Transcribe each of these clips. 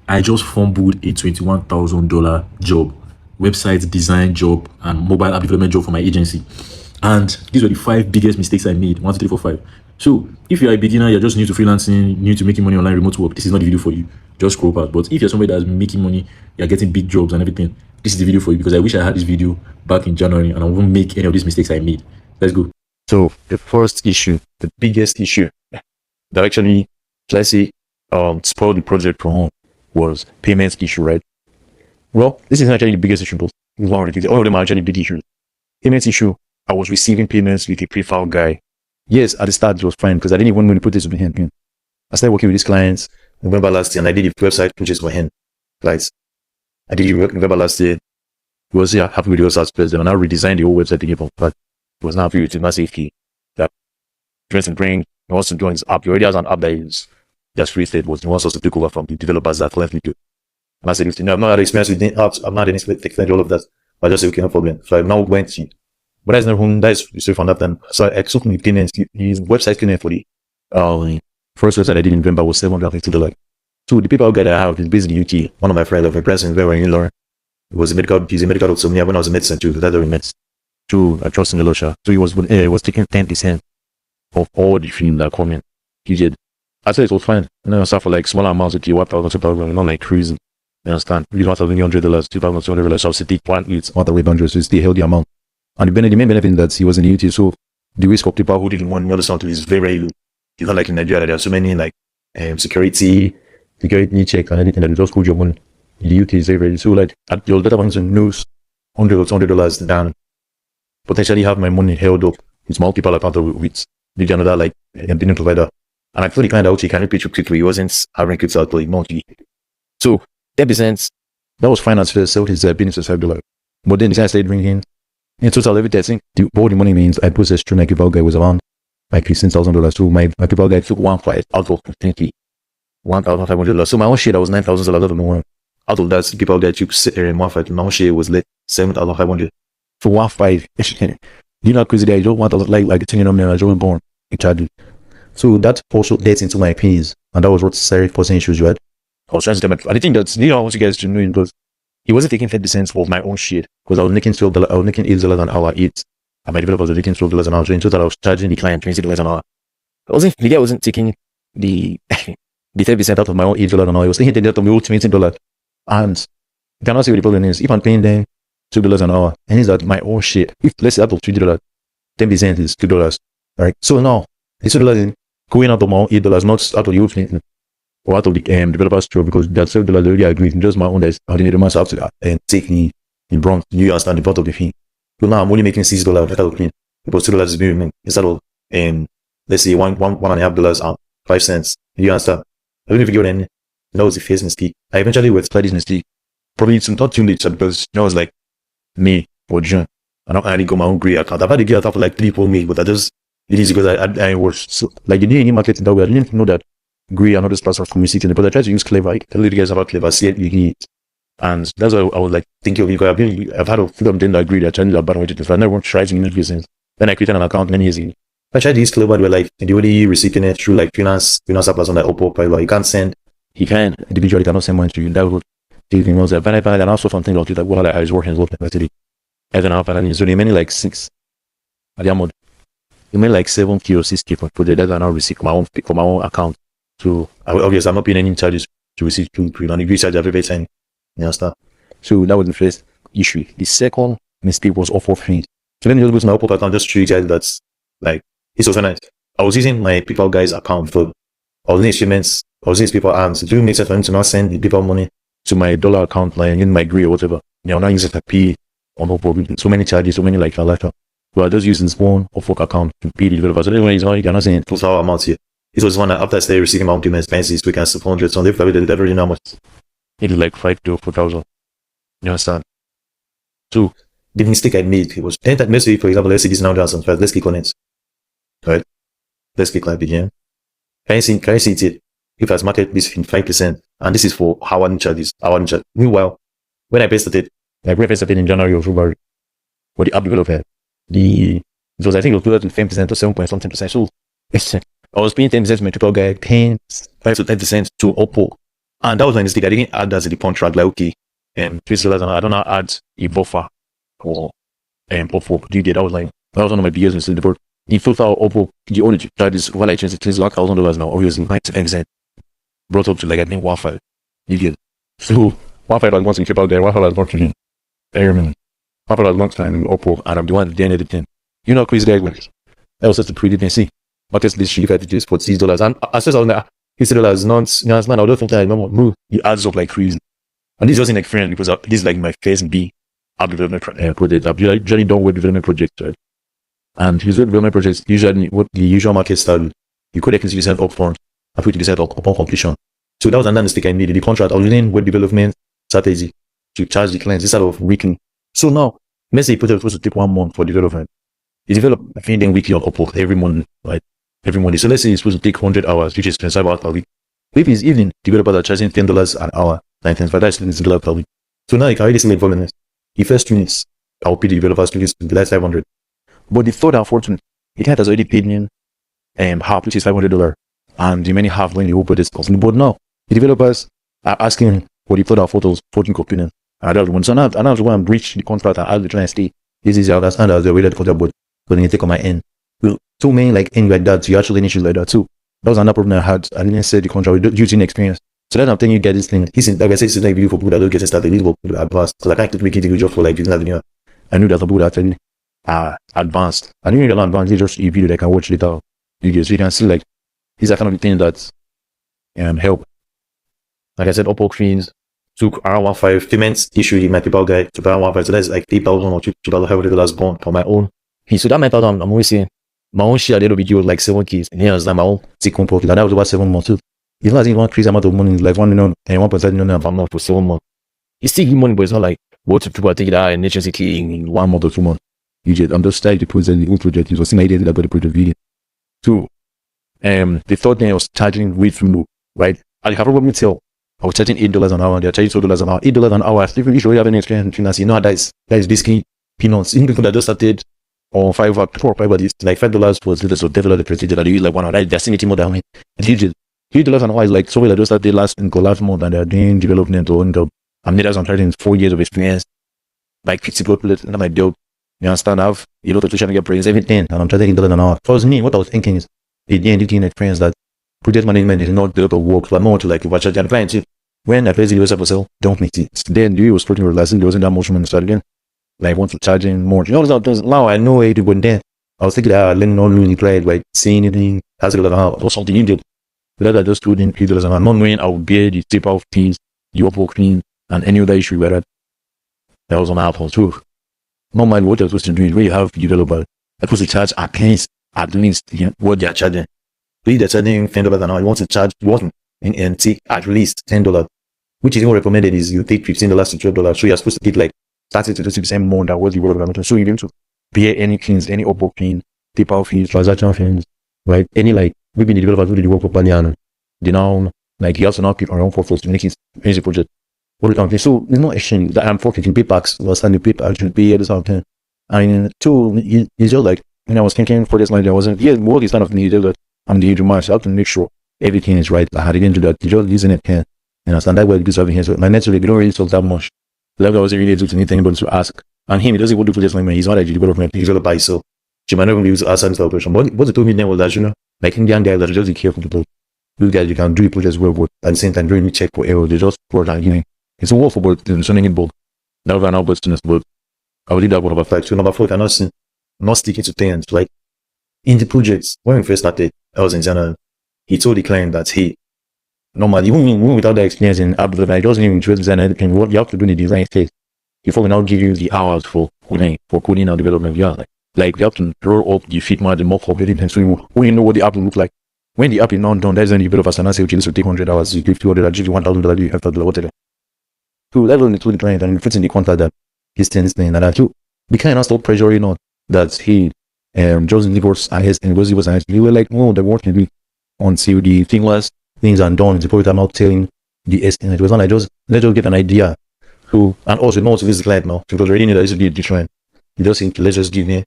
I just fumbled a $21,000 job, website design job, and mobile app development job for my agency. And these were the 5 biggest mistakes I made. 1, 2, 3, 4, 5. So if you're a beginner, you're just new to freelancing, new to making money online, remote work, this is not the video for you. Just scroll past. But if you're somebody that's making money, you're getting big jobs and everything, this is the video for you, because I wish I had this video back in January and I wouldn't make any of these mistakes I made. Let's go. So the first issue, the biggest issue that actually, let's say, spoiled the project for home was payments issue, right? Well, this is actually the biggest issue, but all of them are actually big issues. Payments issue, I was receiving payments with a pre-file guy. Yes, at the start it was fine because I didn't even want to put this with him. I started working with these clients November last year, and I did a website purchase for him. Guys, I did it November last year. He was happy with the website first, and I redesigned the whole website again, but he was not happy with the massive key that Freelancing bring. He wants to join his app. He already has an app that is just free state, but he wants us to take over from the developers that currently do. And I said, no, I've not had experience with apps. I've not had any experience all of that. But I just said, okay, no problem. So I now went to, but that's not that is straight from that time. So I took me payments. His website payment for the first website I did in November was $750. So the PayPal guy that I have is based in the UK. One of my friends of a president where in Lauren. He's a medical doctor. So when I was in medicine too, that's what we met. So I trust in the Lord. So he was taking 10% of all the film that come in. He did. I said it was fine. And then I started for like smaller amounts of $1,000, $2,000, not like cruising. You understand? You don't have $1,100, $2,200. So I said, it's $1,800, so it's still a healthy amount. And the main benefit that he was in the UK, so the risk of people who didn't want to understand is very, very low. It's not like in Nigeria, there are so many like security check and anything that just hold your money. In the UK is very, very low. So like your data person knows $100 down, potentially have my money held up with multiple accounts with another like payment provider. And I told the client that he can pay you quickly. He wasn't having quick out monthly. So 10%, that was fine as first, so his business was $5. But then the guy started bringing in total everything. All the money means I processed through my PayPal guy was around like $16,000. So my PayPal guy took 1.5 out of $1,500. So my own share that was $9,000 out of the one. Out of that, PayPal guy took 1.5. My own share was like $7,500. For 1.5, you know, crazy. I don't want to like telling them I don't born in charge. So that also gets into my pays, and that was what started causing issues, right? I was trying to tell him, I think that's, I want you guys to know, because he wasn't taking 50% of my own shit, because I was making $12, I was making $8 an hour each, and my developers were making $12 an hour. So in total, I was charging the client $20 an hour. The guy wasn't taking the 30% out of my own $8 an hour. He was taking that of my own $20. And you cannot see what the problem is. If I'm paying them $2 an hour, and it's that my own shit, if let's say out of $3, 10% is $2. Alright, so now it's $2 going out of my own $8, not out of the open or out of the developer's job, because that $7 already agreed. Just my own that's ordinary myself to that and take me in bronze. You understand the part of the fee. So now I'm only making $6 out of clean. Because $2 is being instead of let's say $1.5 and 5 cents. You understand? I don't know if you get what I mean. That was the first mistake. I eventually went to this mistake. Probably it's not too late because that was like May or June. And I didn't go my own gray account. I've had to get out for like 3 May, but I just it is because I was so, like the day in marketing that way. I didn't know that Gray and other parts of communicating, but I tried to use Clever. I tell you guys about Clever, see it, and that's why I was like thinking of you guys. I've had a few of them that agree that changed that bad way to do. I never tried to use business. Then I created an account many years ago. I tried to use Clever, where like the only receiving it through like finance platform like Oppo, Paypal. You can't send. He can individually cannot send money to you. That would take me months. But and also something like that. What I was working as well actually. I don't know if I need so they many like 6 at the amount. You made like 7K or 6K for the data I now receive for my own account. So obviously I'm not paying any charges to receive to and you charge every time. You understand? So that was the first issue. The second mistake was off of feed. So let me just go to my Oppo account, just show you guys that's like it's also nice. I was using my PayPal guy's account for all the shipments, I was using PayPal arms. It didn't make sense for him to not send the PayPal money to my dollar account like in my Gray or whatever. You know, not using to pay on Oppo. So many charges, so many like that. So I just using this one Upwork account to pay the developer. So anyway, you cannot say total amount here. It was one after I started receiving my own payments, expenses, we can 400. So they've every how much? It is like 5 to 4,000. You understand? So the mistake I made it was then that let's say for example, let's say this now does first. Let's click on it. Right? Let's click like begin. Can you see it? If I was market this in 5%, and this is for how I charges. Meanwhile, when I pasted it, like when I pasted it in January or February, for the app developer, it was I think it was 10% or 7 point something percent. So I was paying 10% to my PayPal guy, paying 5 to 10% to Oppo. And that was my mistake. I didn't add that to the contract. Like, okay, $20, and I don't know, add a buffer for Upwork. Do you get? That was one of my biggest mistakes. But in total, Upwork, the only charge is well, like $1,000 now. Obviously, 90% brought up to like I think 1.5. You get? So 1.5 was once you keep out there. 1.5 was not to airman. 1.5 was lunchtime in Upwork, and I'm the one at the end of the thing. You know, crazy that went. That was just a pretty thing. See, but this street I did for $6, and I said I was like $60 not. You know, I don't think I remember. Move. It adds up like crazy. And this wasn't like friend because this is like my first B app development project. I've usually done web development projects, right? And his web development projects usually what the usual market style. You could actually decide up front and put to decide upon completion. So that was another mistake I made in the contract. I was using web development strategy to charge the clients instead of weekly. So now, let's say you put it supposed to take 1 month for development. You develop a thing then weekly on Upwork every month, right? Every Monday. So let's say it's supposed to take 100 hours, which is 25 hours per week. If it's evening, developers are charging $10 an hour. 9.5, that's $10 per week. So now you can already see like volume. The first 2 minutes, I'll pay the developers to the last 500. But the third and fourth one, the client has already paid me half, which is $500, and the remaining half when the whole project costs. But now the developers are asking for the third and fourth 14 components. And that's one. So now I want to breach the contract and ask the client stay. This is I understand as the way that contract, but then you take on my end. Well, so many like things like that, so you actually issues like that too. That was another problem I had. I didn't say the contract with using experience. So that's I'm telling you get this thing. Like I said, it's like video for people that don't get started. This will advanced. So like I can't make it a good job for like using that video. I knew that people that actually advanced. I knew that advanced. It's just a video that I can watch later. So you can see like these are kind of the things that help. Like I said, Upwork fees took around 1.5. Payments issued in my PayPal guide to around 1.5. So that's like $8,000 or $2,500 gone for my own. So that might I'm always saying my own share little video was like 7K. And here's like my own take-home profit. And that was about 7 months too. It's not one crazy amount of money, like 1 million and 1.5 million per month for 7 months. It's still money, but it's not like what people are taking out and HSK in 1 month or 2 months. You just understand the project, the whole project. You see my idea about the project video. So, the third thing I was charging way too low, right? I have probably tell I was charging $8 an hour. They're charging $2 an hour. $8 an hour. If you have any experience in finance, you know that is basically peanuts. Even people that just started on 4 or 5 but it's like $5 was little, so develop the prestige that you use like 1 hour. They're seeing more than me. $3 an hour is like somebody that just started last month and they're doing development or in the I'm charging 4 years of experience, like 50 people and I'm like, dope. You understand? I have a lot of tuition to get praise, everything, and I'm charging $8 an hour. For me, what I was thinking is the D&D experience that project management is not the lot of work, but more to like if I charge the client. When I place the user for sale, don't make it. Then you was pretty relaxing, there wasn't that much money started again. Like want to charging more. You know, now I know where to go then. I was thinking that I learned not really tried by saying anything, that's $8 an hour or something you did. That I just doing $8 an hour, not knowing I would bear the tip off fees, the Upwork fees, and any other issue where that was on Apple too. Not mind what I was supposed to do is where you have developers. I supposed to charge at least what they are charging. If they're charging $10 an hour, you want to charge one and take at least $10, which is more recommended is you take $15 to $12. So you're supposed to get like 30 to 30% more than what you would have. So you need to bear any fees, any Upwork fees, tip off fees, transaction fees, right? Any like maybe the developers do the work properly and they now like you also now keep around for to make it easy project. What we can do. So there's no exchange that I'm forfeiting paybacks, was standing paper to pay this out there. I mean, two, it's just like when I was thinking for this, like there wasn't work is kind of needed that I'm the age of myself. I have to make sure everything is right. I had to do that. You just using it here. And I stand that way because having here. So my naturally, we don't really talk that much. The level I wasn't really able to anything but to ask. And him, he doesn't want to do projects like me. He's not actually development, he's developer, so she might not even be able to ask this question. But what they told me then was that, you know, like Indian guys that are just be careful to those guys, you can do projects well, but at the same time, don't really check for error. They just work and you know, it's a war for both, something in both. Never an outburst in this, but I will do that one number 5. So number 4, not sticking to things. Like in the projects, when we first started, I was in China, he told the client that, hey, normally, even without the experience in app development, I just even introduce design anything. What you have to do in the design phase before we now give you the hours for coding or development. Yeah, like you have to roll up the feed margin more for everything. So we know what the app will look like. When the app is not done, there's any developers and I say, okay, this will take 100 hours, you give 200, I give you $1,000, you have to do whatever. So that will include the client and fits in the contract that he's saying this thing and that too. We cannot stop pressuring on that he Joseph Nichols and his and was actually were like, no, the work can be until the things are done. The point I'm not telling the estimate. It was not like just let's just get an idea. So and also not to visit the client now because already need to be the client. You just think let's just give me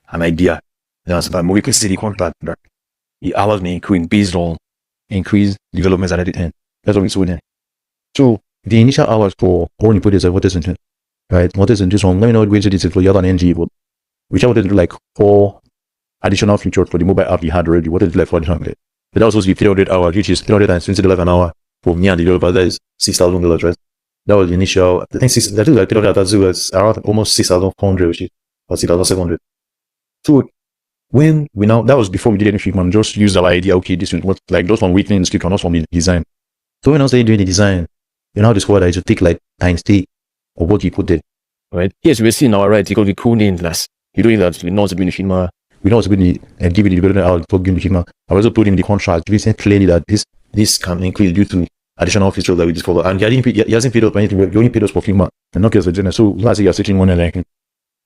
an idea. That's about we can see the contract that the hours may increase based on increased developments at the end. That's what we're doing. So the initial hours for all input is what isn't it? Right? What isn't this one? Let me know which it is for the other NG, but which I wanted to do like 4 additional features for the mobile app we had already. What is like 400? But that was supposed to be 300 hours, which is $320 an hour for me and the developer. That is $6,000, right? That was the initial. I think that is like 300. That was around almost 6,400, which is or 6,700. So when we now, that was before we did anything, man. Just used our idea. Okay, this is what like those one weekly in script and also from the design. So when I was doing the design, you know, this word I just take like times T or what you put there. Right? Yes, we're seeing now, right? Because we cool in class. You're doing that. We know it's been a film. We know it's been give the developer our plug in the Figma. I also put in the contract. We said clearly that this can increase due to additional features that we discover. And he hasn't paid us for anything. He only paid us for Figma and not just for general. So last year you're sitting one and like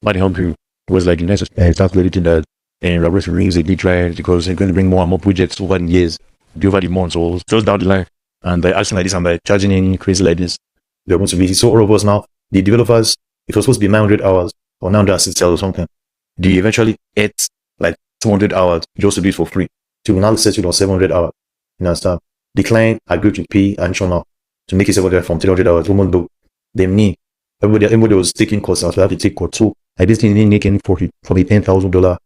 might help you. It was like nice calculating that and Robert rings a big try because they're going to bring more and more projects over the years, over the months, or just down the line. And by acting like this and by charging any crazy like this, they're going to be so robust now. The developers, it was supposed to be 900 hours or 960 hours or something. They eventually ate like 200 hours just to do it for free. So we now settled on 700 hours. You understand? The client agreed to pay additional to make it 700 from 300 hours. Though they me, everybody was taking costs, so I had to take costs. So I basically didn't make any profit from the $10,000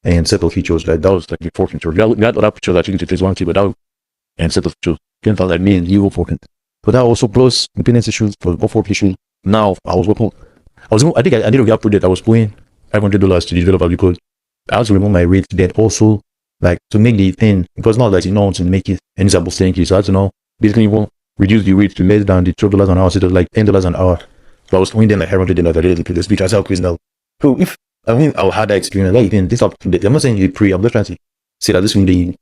and settle features. Like that was like the 4 features. We had other features that you could take one key, but that and settle features. $10,000 like me and you for it. But that also plus maintenance issues for all 4 issues. Now I think I did a gap project. I was paying $500 to the developer because I had to remove my rate. Then also like to make the thing because now that you know to make it and it's about saying so I had to know basically you won't reduce the rate to less than the $12 an hour. So it was like $10 an hour. So I was paying them like $100 a day to play this speech. I said quiz now. So if I mean I had that experience like then this up I'm not saying you pre, I'm just trying to say that this will be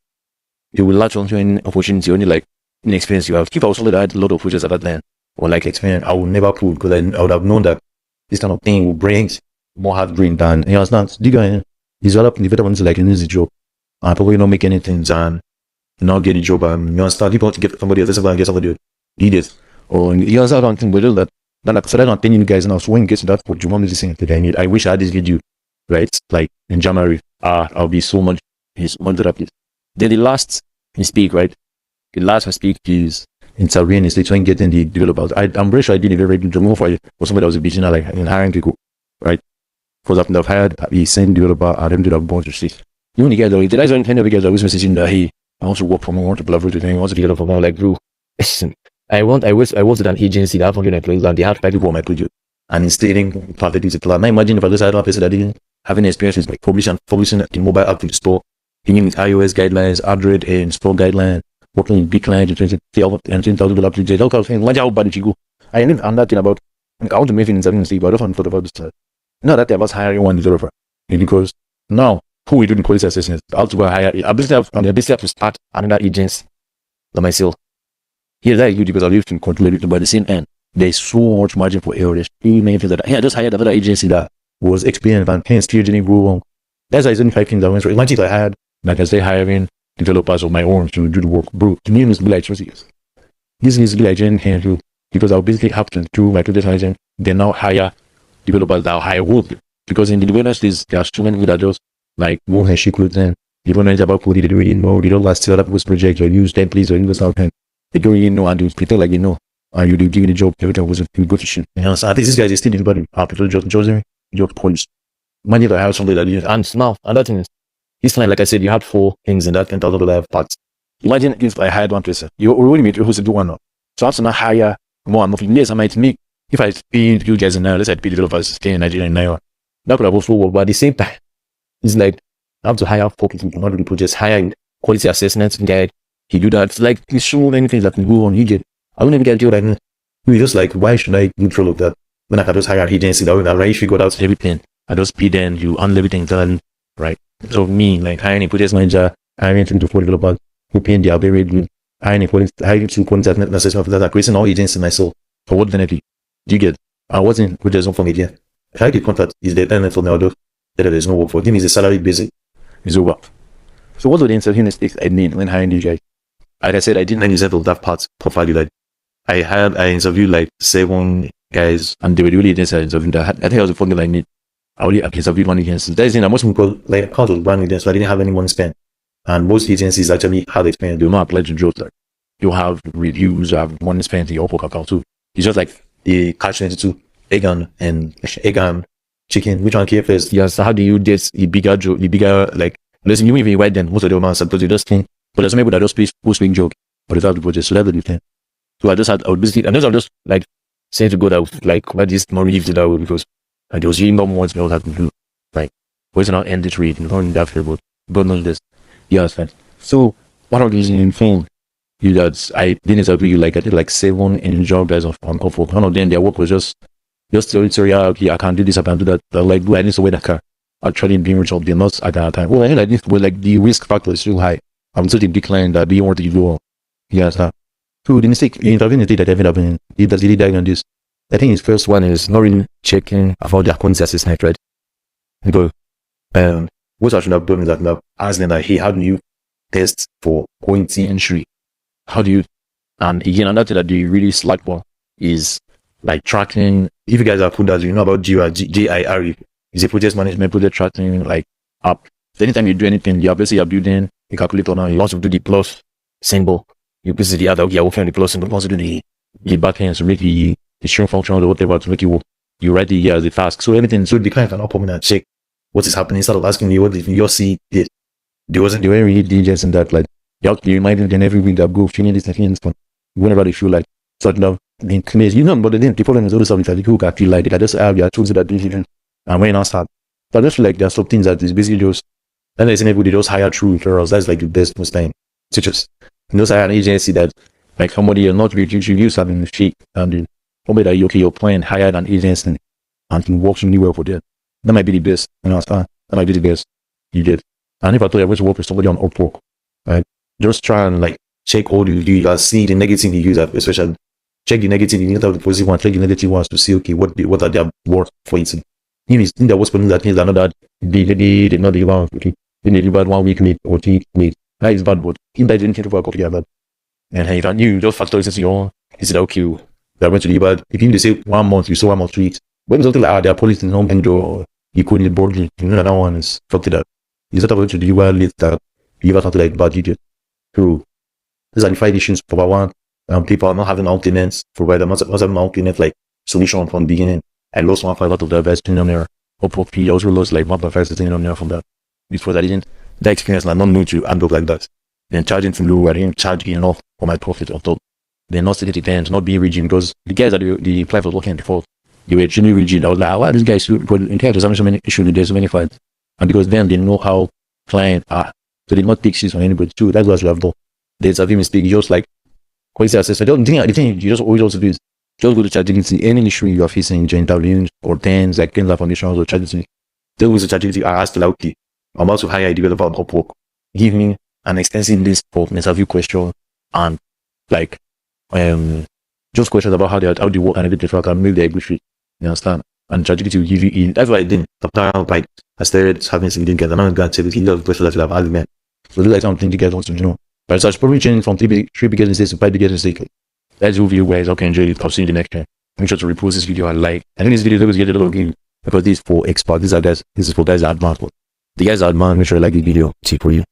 you will latch onto an opportunity only like in experience you have. If I was solid, I had a lot of projects at that time or like experience, I would never pull because I would have known that this kind of thing will bring more hard brain than you understand. The guy is all up in the better ones like an easy job and probably not make anything and not get a job and you understand people want to get somebody else and get somebody else need it. Or you understand one thing with that so that's not telling you guys now. So when you get to that what you want me to say that I need, I wish I had this video right like in January. I'll be so much happy. Then the last you speak, right? The last I speak is in Nigerian is trying getting the developers. I'm pretty sure I did a very good job for somebody that was a beginner like in hiring people, right? Because I've hired a same developer and them did a bunch of shit. You only get the guys don't tend to get I was messaging that hey, I also work from I want to collaborate with him, I want to get up from like bro. Listen, I worked at an agency that had 100 employees and they had 5 people on my project. And instead of perfectly to plan. Now imagine if I just had one person that didn't have any experience with like publishing the mobile app in the store, thinking with iOS guidelines, Android and store guidelines, working with big clients and $10,000 project. All kind of things. Imagine how bad it go. I didn't understand that thing about I want to make things in Steve, but I don't thought about this time. Not that I was hiring one developer. Because now who we doing quality assessments, I have to go hire I basically have to start another agency than myself. Here that is good because I live in control it, but at the same end, there's so much margin for error. There's too many things that I just hired another agency that was experienced and hence still didn't go wrong. That's why it's only 5 things that went wrong. Imagine if I had, like I say, hiring developers of my own to do the work. Bro, to me, it's like 20 years. This is like Jen handle because I'll basically have to do my creative then now hire developers that will hire work. Because in the developers, there are so many that just like won't have shit with them. You don't know about coding, they do it in mode, you don't last till up with projects or use templates or use something. They don't even know and do pretend like you know. And you do give the job, everything was a good shit. You know, so I think this guy is still in body. People just choosing job points. Money if I have something that you and now another thing is this client, like I said, you had 4 things in that $10,000 parts. Imagine if I hired one person. You already made who's to do one now. So I have to now hire more and more. Yes, I might make if I pay you guys in now, let's say I pay developers stay in Nigeria in Naira. That could have also worked, but at the same time, it's like I have to hire 4 people to not do the projects, hire quality assessment guide. He do that. It's like there's so many things that can go on. You get I don't even get you right. We just like why should I control of that when I can just hire an agency that will arrange figure out everything. I just pay them, you handle everything done, right? So me, like hiring a project manager, hiring 3 to 4 developers who pay their very good, hiring 2 quality assessment that are creating all agency myself. For what benefit? Do you get? I wasn't with the for media. If I get contract, is the internet for now, there's no work for him, is a salary basic. It's over. So what were the interview mistakes I made when hiring these guys? Like I said, I didn't example that part properly. Like I interviewed like 7 guys and they were really interested in that. I think I was the phone that I need. I only interviewed one agency. That's the thing. Most people like account was brand new, so I didn't have any money spent. And most agencies actually had experience. They will not apply to jobs like you have reviews, you have money spent in your Upwork account too. It's just like the catch 22, egg and chicken. Which one came first? Yes. So how do you get the bigger like? Listen, you even write them most of the amounts because you just think. But there's some people that just post big joke, but it's out the budget. So that's the thing. So I would basically, and I'm just like saying to go that like what this more relief to that would because there was really no more else had to do. Like, where's not end this read? Not in that fair, but not this. Yeah, fine. So one of the reasons in phone you that I didn't agree you like I did like 7 in job guys on Upwork. One of them their work was just sorry, okay, I can't do this, I can't do that. They're like, I need to wait that car. Actually being result they're not at that time. Well, I think well, like the risk factor is too high. I'm still decline that they want to do all. Yes, so the mistake intervening that I've happened that's really dying on this. I think his first one is not really checking about their consensus night, right? Because what I should have done is that I've asked them that hey, how do you test for point entry? How do you and again another thing that they really slack for is like tracking. If you guys have put that, you know about GIRE. It's a project management, project tracking like app. So anytime you do anything, you obviously are building a calculator now. You also do the plus symbol. You basically the other, okay, I work on the plus symbol. Also do the back end to make the string function or whatever to make you work. You write the as a task. So everything, so the client cannot come in and check what is happening instead of asking you what if you see it. They weren't really diligent in that. Like you have to remind them every week that go finish this and fun. Whenever they feel like certain of the place, you know, but the problem is always something that you can feel like it. I just have your tools that decision. And when I start, so I just feel like there are some things that is basically just, and there's anybody just hire through referrals. That's like the best most time. Teachers. And those hire an agency that, like somebody you're not really used having the fake and somebody that you're playing hired an agency and it works really well for them. That might be the best. You know, that might be the best you did. And if I told you I was to work with somebody on Upwork, right? Just try and like check all you do. You guys see the negative you use, especially check the negative, you need to have the positive one, check the negative ones to see, okay, what are their worth for it. If it's in the worst person that means another they not the one, okay, they need about 1 week late or 2 weeks late. That is bad, but if they didn't think about copy bad. And if I knew those factors into your own, is it okay? They're going to be bad. If you say 1 month, you saw 1 month 3 weeks. When something like their policy in home and or you couldn't boldly, you know that one is fucked it up. Is that about to do well late that you ever something like bad idiot? True. These are the 5 issues. For one, people are not having maintenance, provide them not having maintenance like solution from the beginning. I lost 1.5 out of the best thing on there. Upwork, I also lost like 1.5 thing on there from that. Before that, I didn't, that experience, like, not know to end up like that. Then charging too low, I didn't charge enough for my profit on top. Then not steady depends, not being rigid, because the guys that the platform was working before, they were extremely rigid. I was like, wow, this guy is because in terms of having so many issues, there's so many fights. And because then they know how clients are. So they not take shit on anybody too. That's what I should have done. There's a few mistakes, just like quality assessment. The thing you just always also do is just go to ChatGPT. Any issue you are facing in interviews or things like things like foundations or ChatGPT. Then with ChatGPT, I asked like, okay, I'm about to hire a developer on Upwork. Give me an extensive list of interview questions and like just questions about how they work and everything so I can make the agree fit. You understand? And ChatGPT will give you that's what I did. Like I started having some didn't get I'm not gonna tell you the questions that I've asked me. So this is like something you guys want to know. But so it's probably changing from three biggest mistakes to 5 biggest mistakes. That's your view guys. Okay, enjoy it. I'll see you in the next time. Make sure to repost this video and like. I think this video is get a little game because this is for experts. This is for guys that are advanced. The guys that are advanced, make sure to like this video. See for you.